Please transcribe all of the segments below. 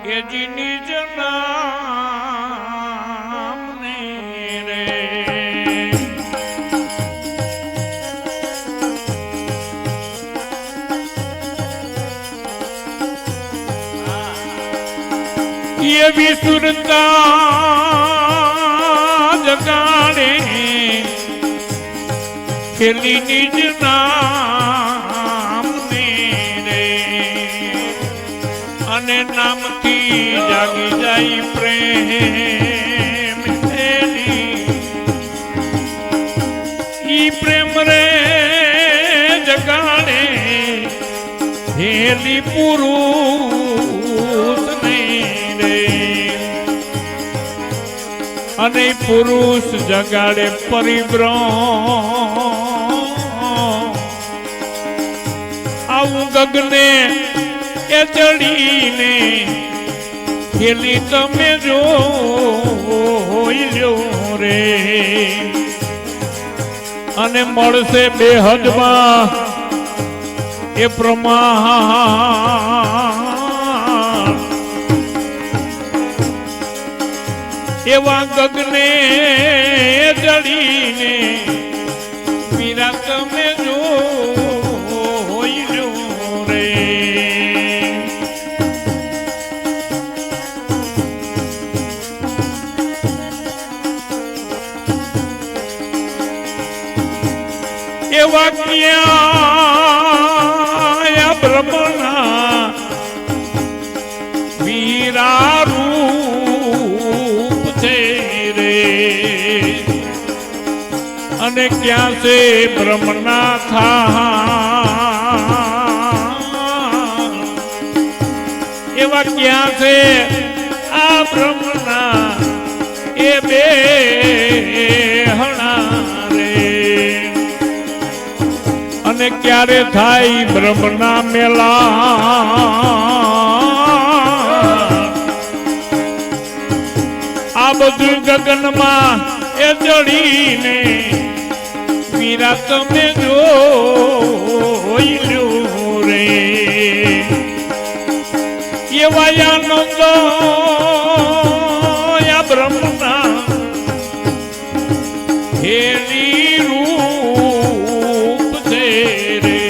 એ જીની જનામ ને રે એવી સુરતા જગાડે ખેલી નિજ નામ ને રે અને નામથી જાગી જાય પ્રેમ ઈ પ્રેમ રે જગાડે હેલી પુરુષ ને રે અને પુરુષ જગાડે પરિભ્રમ આવું ગગને એ ચડીને ખેલી તમે જોઈ લો રે અને મળશે બેહદમાં એ પ્રમાણ એવા ગગને ચડીને મીરા તમે જોઈ લો રે એવા ક્યાં બ્રહ્મના વીરા રૂપ છે રે અને ક્યાં છે બ્રહ્મના થા એવા ક્યાં છે આ બ્રહ્મના એ બે અને ક્યારે થાય બ્રહ્મના મેલા આ બધું ગગનમાં એ ચડીને મીરા તમે જોઈ લો રે એવા આનંદ આ બ્રહ્મના હેરી રૂપ છે રે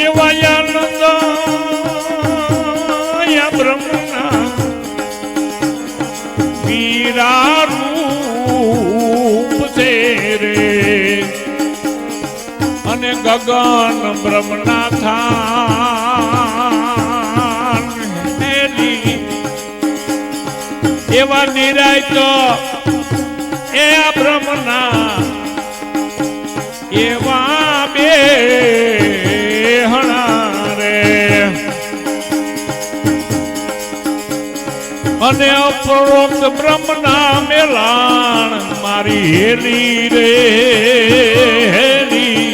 એવા આનંદ આ બ્રહ્મના વીરા રૂપ છે રે અને ગગન બ્રહ્મના થાન એવા નિરાય તો એ આ બ્રહ્મના એવા બે હણા રે અને અપરોક્ષ બ્રહ્મના મેલાણ મારી હેલી રે હેલી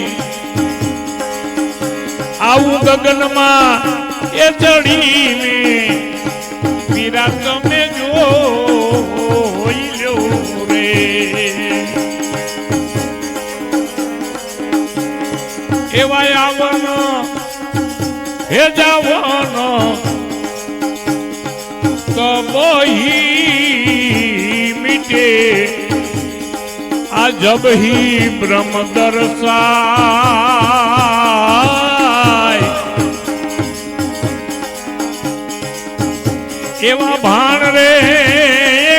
આવું ગગનમાં એ ચડીને મીરા તમે જોઈ લો રે એવા આવવાનો હે જવાનો કબહી મીટે આ જબ હી બ્રહ્મ દર્શાય એવા ભાણ રે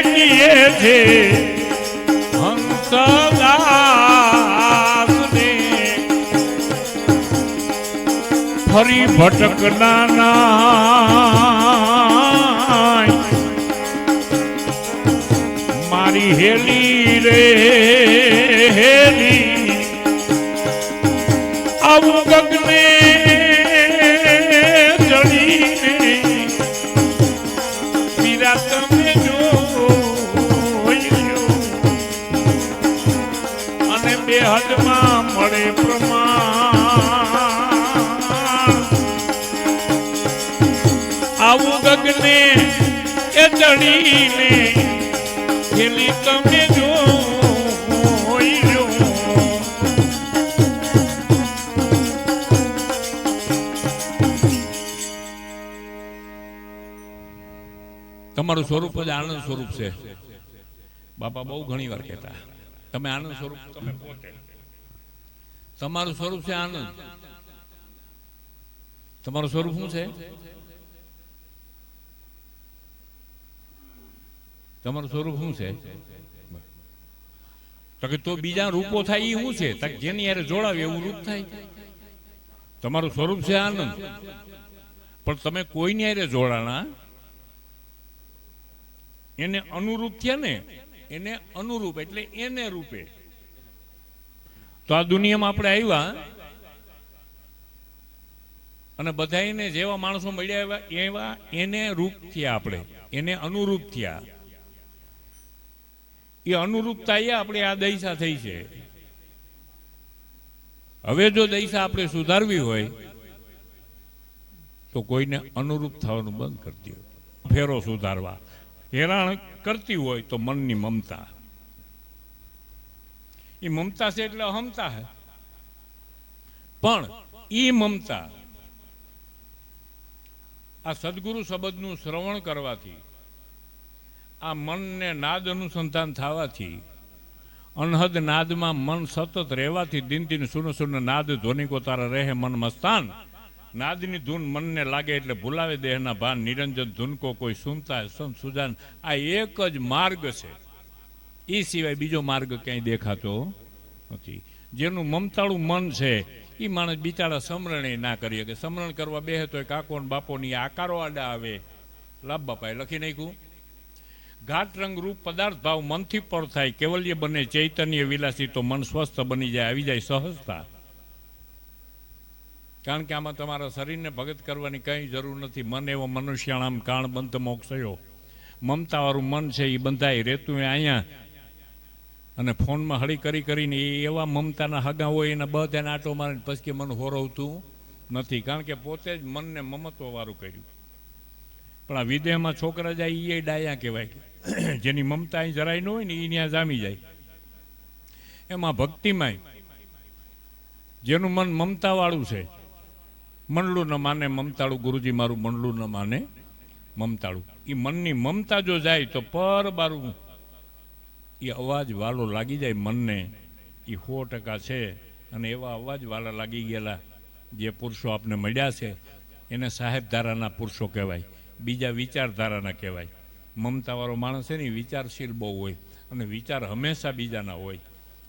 કીએ છે હંસદાસ ને ફરી ભટકના મારી હેલી રે હેલી આવું ગગને ચડીને મીરા તમે જોઈ લો અને બેહદમાં મળે પ્રમાણ આવું ગગને એ ચડીને ખેલી તમે જોઈ લો તમારું સ્વરૂપ જ આનંદ સ્વરૂપ છે. બાપા બહુ ઘણી વાર કહેતા, તમે આનંદ સ્વરૂપ, તમે પોતે તમારું સ્વરૂપ છે આનંદ. તમારું સ્વરૂપ શું છે? તમારું સ્વરૂપ શું છે? તો બીજા રૂપો થાય એ શું છે? જેની યારે જોડાવે એવું રૂપ થાય. તમારું સ્વરૂપ છે આનંદ, પણ તમે કોઈની યારે જોડાણા એને અનુરૂપ થયા ને, એને અનુરૂપ એટલે એને રૂપે. તો આ દુનિયામાં આપણે આવ્યા અને બધાને જેવા માણસો મળ્યા એવા એને રૂપ થયા, આપણે એને અનુરૂપ થયા. એ અનુરૂપતા એ આપણે આ દૈસા થઈ છે. હવે જો દૈસા આપણે સુધારવી હોય તો કોઈને અનુરૂપ થવાનું બંધ કરતી હોય, ફેરો સુધારવા હેરાન કરતી હોય તો મનની મમતા. એ મમતા છે એટલે અહમતા હે, પણ એ મમતા આ સદગુરુ શબ્દનું શ્રવણ કરવાથી, આ મનને નાદ અનુસંધાન થવાથી, અનહદ નાદમાં મન સતત રહેવાથી, દિન દિન સુન સુન નાદ ધ્વનિકો તારા રહે મન મસ્તાન. નાદની ધૂન મનને લાગે એટલે ભૂલાવે દેહના ભાન. નિરંજન ધૂનકો કોઈ સુનતા સંત સુજાન. આ એક જ માર્ગ છે, એ સિવાય બીજો માર્ગ ક્યાંય દેખાતો નથી. જેનું મમતાળું મન છે એ માણસ બિચારા સમરણે ના કરીએ કે સમરણ કરવા બેહે તો કાકો ને બાપોની આકારો આડા આવે. લાભ બાપાએ લખી નાખ્યું, ઘાટ રંગ રૂપ પદાર્થ ભાવ મનથી પર થાય, કેવલ્ય બને ચૈતન્ય વિલાસી, તો મન સ્વસ્થ બની જાય, આવી જાય સહજતા. કારણ કે આમાં તમારા શરીરને ભગત કરવાની કંઈ જરૂર નથી. મન એવો મનુષ્યાણામ કાણ બંધ મોક્ષયો. મમતાવાળું મન છે એ બંધાય રહેતું અહીંયા, અને ફોનમાં હળી કરીને એવા મમતાના હગા હોય એના બધાને આટો મારે પછી મન હોરવતું નથી. કારણ કે પોતે જ મનને મમત્વવાળું કર્યું. પણ આ વિદેહમાં છોકરા જાય એ ડાયા કહેવાય, જેની મમતા અહીં જરાય ન હોય ને એ ત્યાં જામી જાય. એમાં ભક્તિમાં જેનું મન મમતાવાળું છે, મનલું ન માને મમતાળું, ગુરુજી મારું મનલું ન માને મમતાળું. એ મનની મમતા જો જાય તો પર બારું એ અવાજ વાલો લાગી જાય મનને, એ 100% છે. અને એવા અવાજ વાલા લાગી ગયેલા જે પુરુષો આપને મળ્યા છે એને સાહેબ ધારાના પુરુષો કહેવાય, બીજા વિચારધારાના કહેવાય. મમતાવાળો માણસ છે ને વિચારશીલ બહુ હોય, અને વિચાર હંમેશા બીજાના હોય.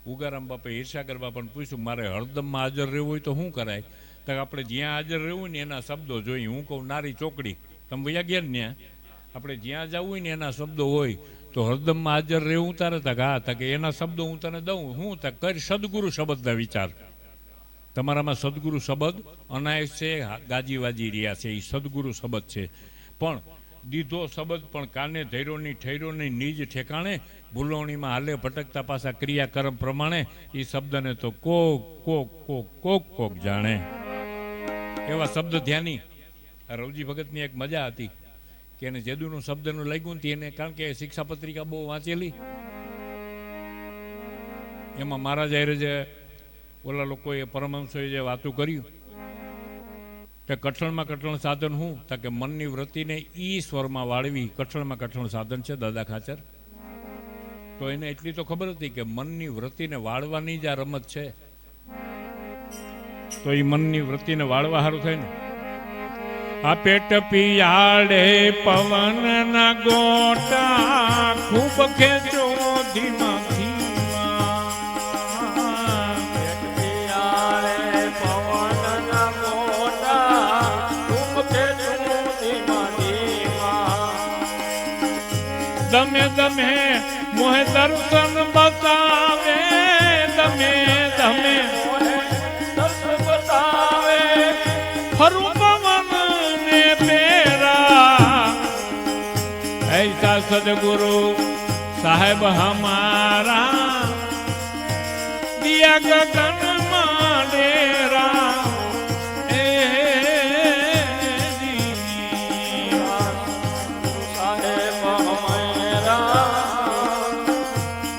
ઉગારામ બાપે ઈર્ષાગર બાપાને પૂછ્યું, મારે હરદમમાં હાજર રહેવું હોય તો શું કરાય? તો આપણે જ્યાં હાજર રહેવું ને એના શબ્દો જોઈએ. હું કહું નારી ચોકડી, તમે વયા ગયા ને ત્યાં, આપણે જ્યાં જવું હોય ને એના શબ્દો હોય તો હરદમમાં હાજર રહેવું તારે તક હા તક એના શબ્દો હું તને દઉં. હું તક કરી સદગુરુ શબ્દના વિચાર. તમારામાં સદગુરુ શબ્દ અનાયસ છે, ગાજીવાજી રહ્યા છે, એ સદગુરુ શબ્દ છે. પણ દીધો શબ્દ પણ કાને ધૈર્યોની ઠૈરોની નીજ ઠેકાણે, ભૂલોણીમાં હાલે ભટકતા પાછા ક્રિયાકર્મ પ્રમાણે. એ શબ્દને તો કોક કોક કોક કોક કોક જાણે. એવા શબ્દ ધ્યાની. રવજી ભગતની એક મજા હતી કે એને જેદુનું શબ્દનું લાગ્યું ને એને, કારણ કે શિક્ષા પત્રિકા બહુ વાંચેલી, એમાં મહારાજ આરે જે ઓલા લોકોએ પરમહંસોએ જે વાતું કર્યું કે કઠણમાં કઠણ સાધન શું? તો કે મનની વૃત્તિને ઈ સ્વરમાં વાળવી કઠણમાં કઠણ સાધન છે દાદા ખાચર. તો એને એટલી તો ખબર હતી કે મનની વૃત્તિને વાળવાની જ આ રમત છે. તો એ મનની વૃત્તિને વાળવા સારું થાય ને. આ પેટ પિયાળે પવન ના ગોટા, ખૂબ ખેંચો ધીમા ધીમા. પેટ પિયાળે પવન ના ગોટા, ખૂબ ખેંચો ધીમા ધીમા. દમે દમે મોહે દર્શન બતાવે, દમે દમે દર્શન બતાવે. ફરું ऐसा सदगुरु साहेब हमारा, दिया गगन माडेरा. साहेब हमारा,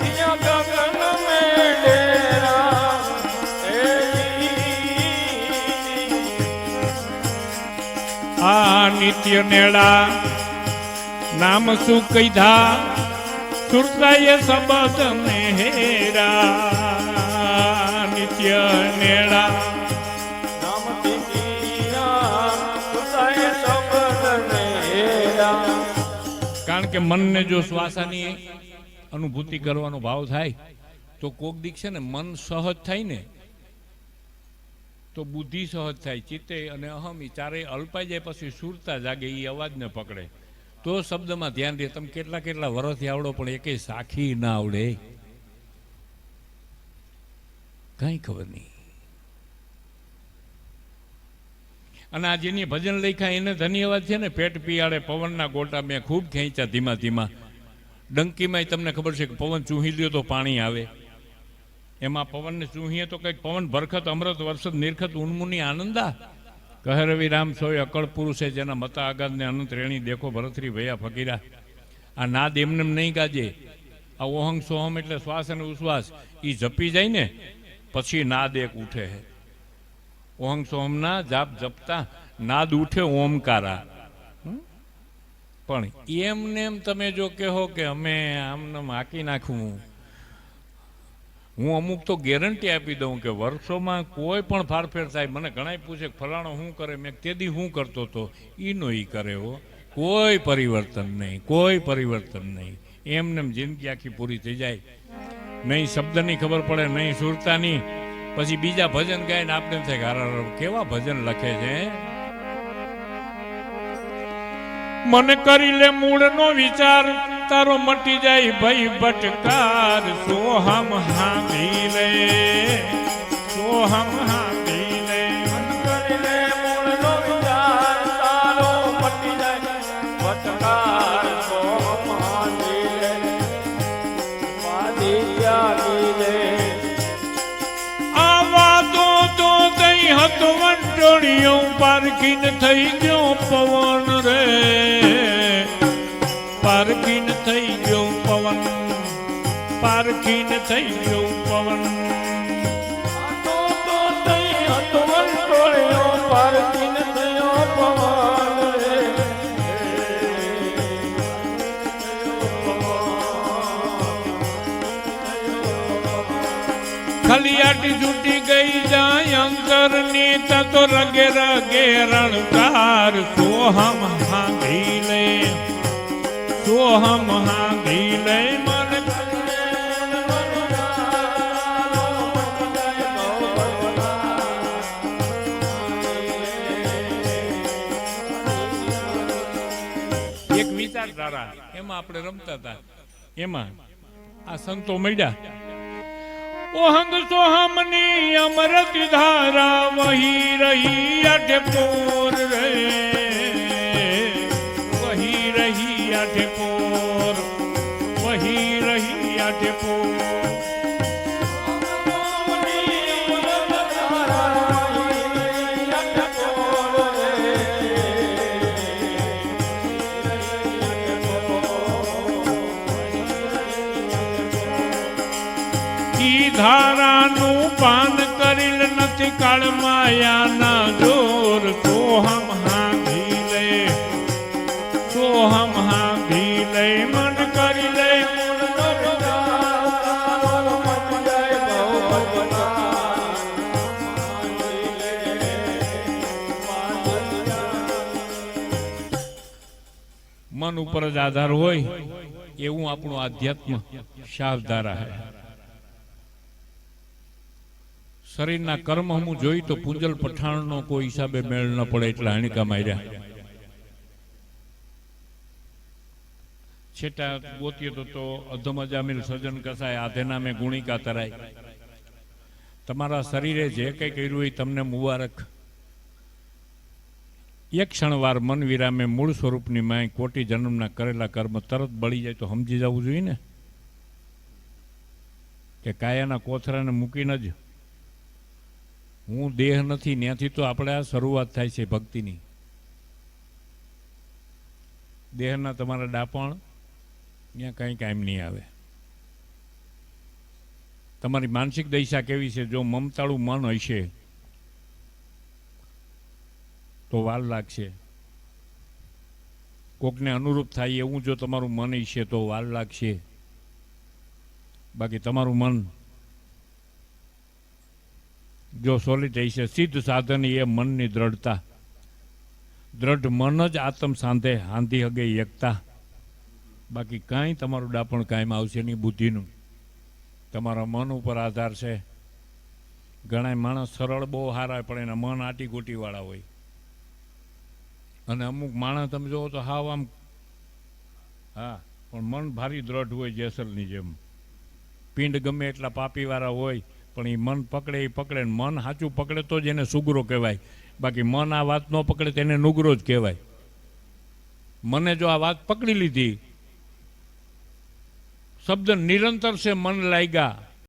दिया गगन में डेरा. आ नित्य नेड़ा નામ શું કીધા સુરતાએ શબ્દ ને હેરા નિત્ય નેડા કારણ કે મનને જો શ્વાસાની અનુભૂતિ કરવાનો ભાવ થાય તો કોક દીક છે ને મન સહજ થાય ને તો બુદ્ધિ સહજ થાય, ચિત્તે અને અહમી ચારેય અલ્પાઈ જાય, પછી સુરતા જાગે, એ અવાજને પકડે તો શબ્દમાં ધ્યાન દે. તમે કેટલા કેટલા વર્ષથી આવડો પણ એકેય સાખી ના આવડે, કઈ ખબર નહીં. અને આ જેની ભજન લખ્યા એને ધન્યવાદ છે ને. પેટ પિયાળે પવનના ગોટા મેં ખૂબ ખેંચ્યા ધીમા ધીમા. ડંકીમાં તમને ખબર છે કે પવન ચૂહી લ્યો તો પાણી આવે, એમાં પવનને ચૂહીએ તો કંઈક પવન ભરખત અમૃત વર્ષદ નિરખત ઉન્મુની આનંદા. કહે રવિ રામ સોય અકળ પુરુષે જેના મતા આગાદને અનંત રેણી દેખો ભરતરી ભયા ફકીરા. આ નાદ એમને નહીં ગાજે. આ ઓહંગ સોહમ એટલે શ્વાસ અને ઉશ્વાસ એ જપી જાય ને પછી નાદ એક ઉઠે. ઓહંગ સોહમના જાપ જપતા નાદ ઉઠે ઓમકારા. પણ એમને એમ તમે જો કહો કે અમે આમને હાકી નાખવું, હું અમુક તો ગેરંટી આપી દઉં કે વર્ષોમાં કોઈ પણ ફારફેર થાય. મને ઘણા પૂછે ફલાણો શું કરે, મેં તેદી શું કરતો હતો, ઈનો ઈ કરે હો, કોઈ પરિવર્તન નહીં, કોઈ પરિવર્તન નહીં. એમને જિંદગી આખી પૂરી થઈ જાય. નહીં શબ્દની ખબર પડે, નહીં સુરતાની. પછી બીજા ભજન ગાય ને આપણે થાય કે કેવા ભજન લખે છે. મન કરી લે મૂળનો વિચાર, તારો મટી જાય ભઈ ભટકાર. સોહમ હાંધી લે, સોહમ હાંધી લે. મન કરી લે મૂળનો વિચાર, તારો મટી જાય ભટકાર. સોહમ હાંધી લે, વાદી જાગી લે. આવા તો તઈ હતો વંટોળિયો, પારખીન થઈ ગયો પવન રે, પારખીન થઈ ગયો પવન, પારખીન થઈ ગયો પવન. તો તઈ હતો વંટોળિયો, પારખીન થયો પવન રે. ખલિયાટી છૂટી ગઈ જાય અંતરની, તો રગે રગે રણકાર. સોહમ હાંધી લે, સોહમ હાંધી લે. મન એક વિચારધારા એમાં આપણે રમતા હતા. એમાં આ સંતો મળ્યા. ઓહંગ સોહમની અમૃત ધારા, વહી રહી અઠપોર રે, વહી રહી અઠપોર, વહી રહી અઠપોર. ધારાનું પાન કરેલ નથી કાળ માયાના જોર. સોહમ હાંધી લે, સોહમ હાંધી લે. મન કરી લે મન ઉપર જ આધાર હોય એવું આપણું આધ્યાત્મ શાવધારા હે. શરીરના કર્મ હું જોઈ તો પૂંજલ પઠાણનો કોઈ હિસાબે મેળ ન પડે એટલા હણીકા માર્યા. છેટા ગોતીએ તો અધમ અજામિલ સજન કસાય, આધે નામે ગુણિકા તરાય. તમારા શરીરે જે કંઈ કર્યું હોય તમને મુબારક. એક ક્ષણવાર મન વિરામે મૂળ સ્વરૂપની માય, કોટી જન્મના કરેલા કર્મ તરત બળી જાય તો સમજી જવું જોઈએ ને કે કાયાના કોથરાને મૂકીને જ હું દેહ નથી. ત્યાંથી તો આપણે આ શરૂઆત થાય છે ભક્તિની. દેહના તમારા ડાપણ ત્યાં કંઈ કામ નહીં આવે. તમારી માનસિક દશા કેવી છે? જો મમતાળું મન હશે તો વાર લાગશે. કોકને અનુરૂપ થાય એવું જો તમારું મન ઈચ્છે તો વાર લાગશે. બાકી તમારું મન જો સોલિડ હશે, સિદ્ધ સાધન એ મનની દ્રઢતા. દ્રઢ મન જ આત્મ સાંધે હાંધી હગે એકતા. બાકી કાંઈ તમારું ડાપણ કાયમ આવશે નહીં બુદ્ધિનું. તમારા મન ઉપર આધાર છે. ઘણા માણસ સરળ બહુ સારા પણ એના મન આટી ગોટીવાળા હોય. અને અમુક માણસ તમે જુઓ તો હાવ આમ, હા, પણ મન ભારી દ્રઢ હોય જેસલની જેમ. પિંડ ગમે એટલા પાપીવાળા હોય પણ એ મન પકડે એ પકડે. મન સાચું પકડે તો જ એને સુગરો કહેવાય. બાકી મન આ વાત ન પકડે તો એને નુગરો જ કહેવાય. મને જો આ વાત પકડી લીધી, શબ્દ નિરંતર છે મન લાગ્યા,